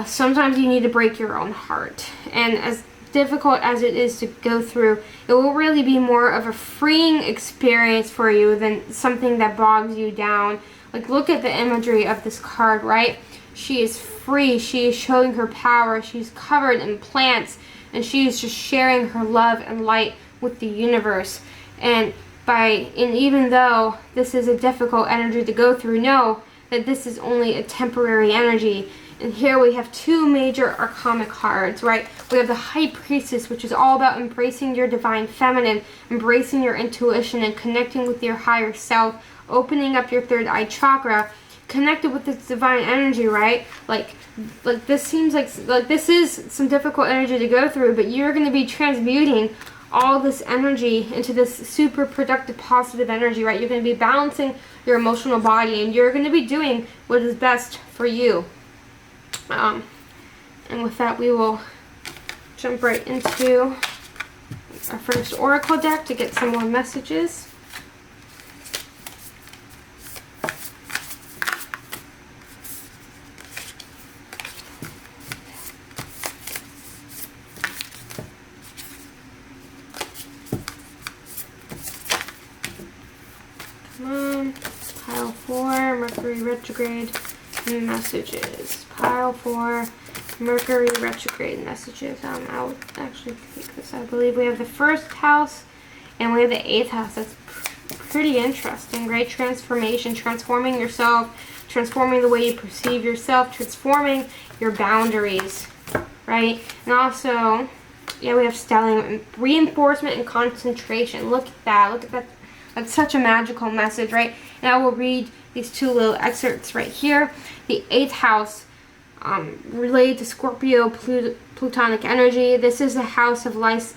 sometimes you need to break your own heart. And as difficult as it is to go through, it will really be more of a freeing experience for you than something that bogs you down. Like, look at the imagery of this card, right? She is free. She is showing her power. She's covered in plants, and she is just sharing her love and light with the universe. And even though this is a difficult energy to go through, know that this is only a temporary energy. And here we have two major arcana cards, right? We have the High Priestess, which is all about embracing your divine feminine, embracing your intuition and connecting with your higher self, opening up your third eye chakra, connected with this divine energy, right? Like this seems like this is some difficult energy to go through, but you're going to be transmuting all this energy into this super productive, positive energy, right? You're going to be balancing your emotional body, and you're going to be doing what is best for you. And with that, we will jump right into our first oracle deck to get some more messages. Come on, pile 4, Mercury Retrograde messages. Pile 4, Mercury Retrograde messages. I'll actually take this. I believe we have the first house and we have the 8th house. That's pretty interesting, right? Transformation, transforming yourself, transforming the way you perceive yourself, transforming your boundaries, right? And also, yeah, we have stellium, reinforcement and concentration. Look at that. Look at that. That's such a magical message, right? And I will read these two little excerpts right here. The 8th house, related to Scorpio Plutonic energy. This is the house of life's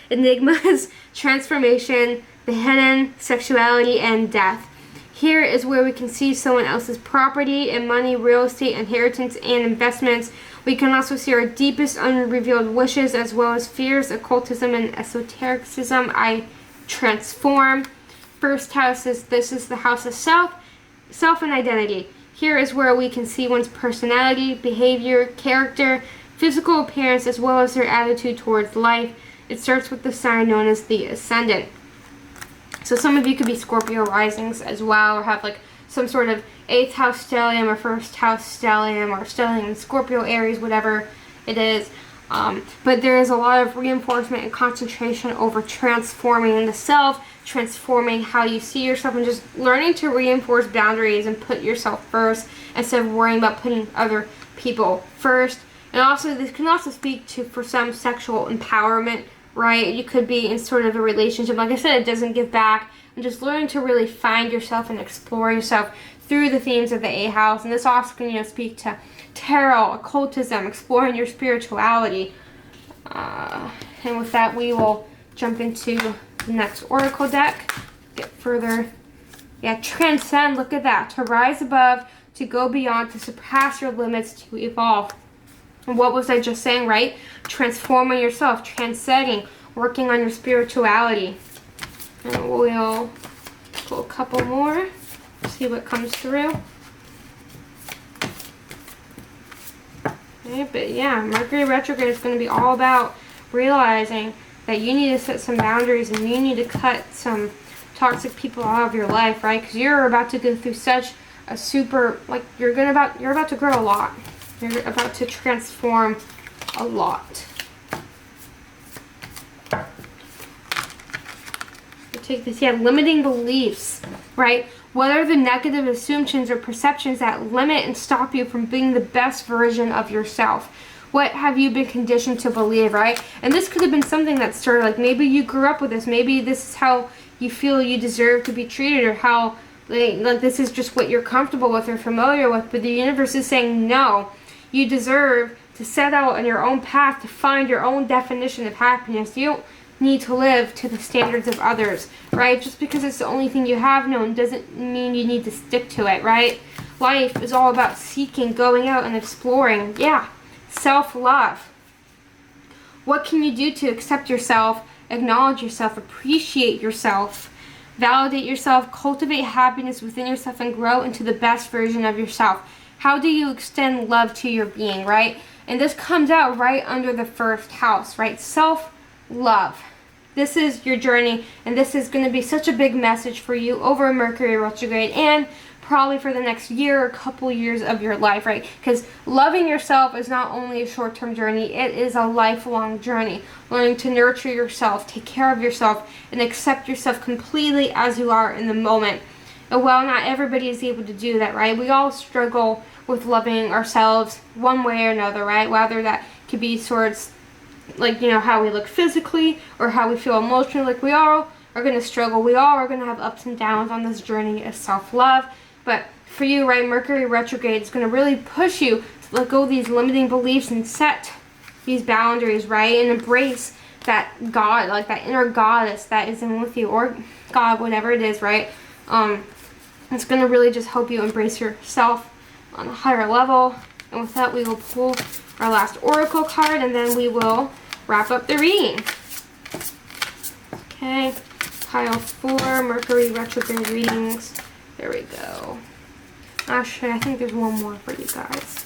enigmas, transformation, the hidden, sexuality, and death. Here is where we can see someone else's property and money, real estate, inheritance, and investments. We can also see our deepest unrevealed wishes, as well as fears, occultism, and esotericism. I transform. First house is the house of self and identity. Here is where we can see one's personality, behavior, character, physical appearance, as well as their attitude towards life. It starts with the sign known as the ascendant. So some of you could be Scorpio risings as well, or have like some sort of 8th house stellium or first house stellium or stellium Scorpio Aries, whatever it is. But there is a lot of reinforcement and concentration over transforming the self, transforming how you see yourself, and just learning to reinforce boundaries and put yourself first instead of worrying about putting other people first. And also, this can also speak to, for some, sexual empowerment, right? You could be in sort of a relationship, like I said, it doesn't give back, and just learning to really find yourself and explore yourself through the themes of the 8th house. And this also can, speak to tarot, occultism, exploring your spirituality. And with that, we will jump into the next oracle deck. Get further, transcend. Look at that. To rise above, to go beyond, to surpass your limits, to evolve. And what was I just saying, right? Transforming yourself, transcending, working on your spirituality. And we'll pull a couple more, see what comes through. Okay, but yeah, Mercury Retrograde is going to be all about realizing that you need to set some boundaries and you need to cut some toxic people out of your life, right? Because you're about to go through such a super, like, you're about to grow a lot. You're about to transform a lot. So take this, limiting beliefs, right? What are the negative assumptions or perceptions that limit and stop you from being the best version of yourself? What have you been conditioned to believe, right? And this could have been something that started, like, maybe you grew up with this. Maybe this is how you feel you deserve to be treated, or how, Like this is just what you're comfortable with or familiar with, but the universe is saying no. You deserve to set out on your own path to find your own definition of happiness. You don't need to live to the standards of others, right? Just because it's the only thing you have known doesn't mean you need to stick to it, right? Life is all about seeking, going out and exploring. Yeah, self-love. What can you do to accept yourself, acknowledge yourself, appreciate yourself, validate yourself, cultivate happiness within yourself, and grow into the best version of yourself? How do you extend love to your being, right? And this comes out right under the first house, right? Self-love. This is your journey, and this is going to be such a big message for you over Mercury retrograde and probably for the next year or couple years of your life, right? Because loving yourself is not only a short-term journey, it is a lifelong journey. Learning to nurture yourself, take care of yourself, and accept yourself completely as you are in the moment. And while not everybody is able to do that, right? We all struggle with loving ourselves one way or another, right? Whether that could be towards, like, you know, how we look physically or how we feel emotionally. Like, we all are going to struggle. We all are going to have ups and downs on this journey of self-love. But for you, right, Mercury retrograde is going to really push you to let go of these limiting beliefs and set these boundaries, right? And embrace that God, like that inner goddess that is in with you, or God, whatever it is, right? It's going to really just help you embrace yourself on a higher level. And with that, we will pull our last oracle card, and then we will wrap up the reading. Okay, pile 4 Mercury retrograde readings. There we go. Actually, I think there's one more for you guys.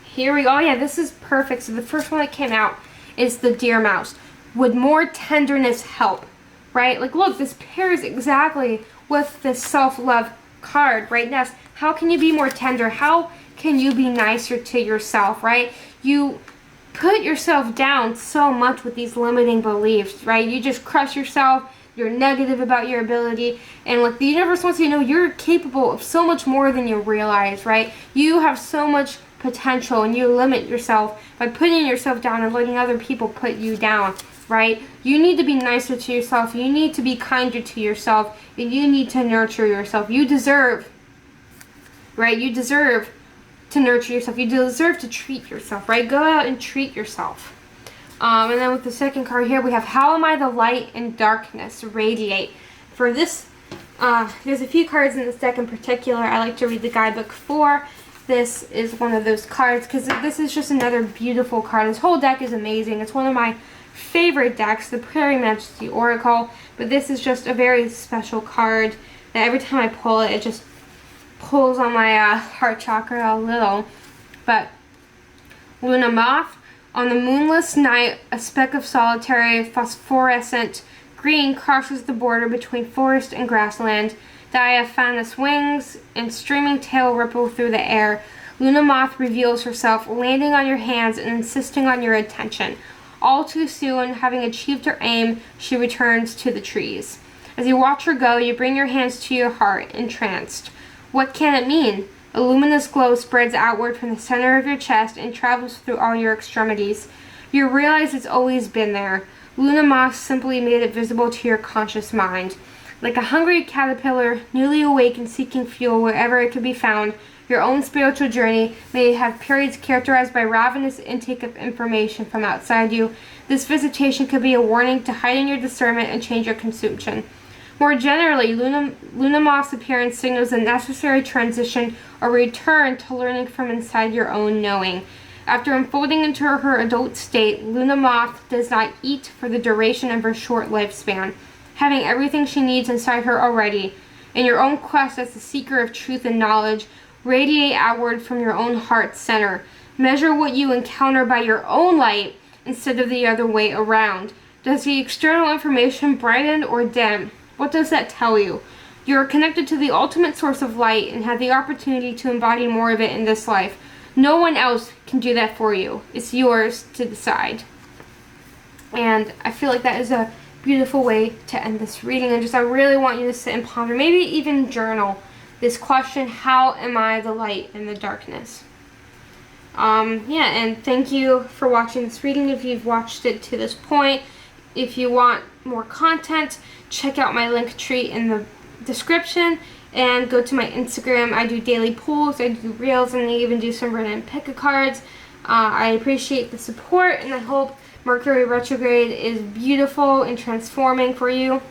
Here we go. Oh, yeah, this is perfect. So the first one that came out is the deer mouse. Would more tenderness help? Right? Like, look, this pairs exactly with this self-love card, right? Ness, how can you be more tender? How can you be nicer to yourself, right? You put yourself down so much with these limiting beliefs, right? You just crush yourself. You're negative about your ability. And like, the universe wants you to know you're capable of so much more than you realize, right? You have so much potential, and you limit yourself by putting yourself down and letting other people put you down, right? You need to be nicer to yourself. You need to be kinder to yourself, and you need to nurture yourself. You deserve, right? You deserve to nurture yourself. You deserve to treat yourself, right? Go out and treat yourself. And then with the second card here, we have how am I the light and darkness radiate? For this, there's a few cards in this deck in particular I like to read the guidebook for. This is one of those cards because this is just another beautiful card. This whole deck is amazing. It's one of my favorite decks, the Prairie Majesty Oracle, but this is just a very special card that every time I pull it, it just pulls on my heart chakra a little. But Luna Moth, on the moonless night, a speck of solitary phosphorescent green crosses the border between forest and grassland. Diaphanous wings and streaming tail ripple through the air. Luna Moth reveals herself, landing on your hands and insisting on your attention. All too soon, having achieved her aim, she returns to the trees. As you watch her go, you bring your hands to your heart, entranced. What can it mean? A luminous glow spreads outward from the center of your chest and travels through all your extremities. You realize it's always been there. Luna Moth simply made it visible to your conscious mind. Like a hungry caterpillar, newly awake and seeking fuel wherever it could be found, your own spiritual journey may have periods characterized by ravenous intake of information from outside you. This visitation could be a warning to heighten your discernment and change your consumption. More generally, Luna Moth's appearance signals a necessary transition or return to learning from inside your own knowing. After unfolding into her adult state, Luna Moth does not eat for the duration of her short lifespan, having everything she needs inside her already. In your own quest as the seeker of truth and knowledge, radiate outward from your own heart center. Measure what you encounter by your own light instead of the other way around. Does the external information brighten or dim? What does that tell you? You are connected to the ultimate source of light and have the opportunity to embody more of it in this life. No one else can do that for you. It's yours to decide. And I feel like that is a beautiful way to end this reading. And I really want you to sit and ponder, maybe even journal this question: how am I the light in the darkness? Yeah, and thank you for watching this reading. If you've watched it to this point, if you want more content, check out my link tree in the description and go to my Instagram. I do daily pulls, I do reels, and I even do some random pick a cards. I appreciate the support, and I hope Mercury Retrograde is beautiful and transforming for you.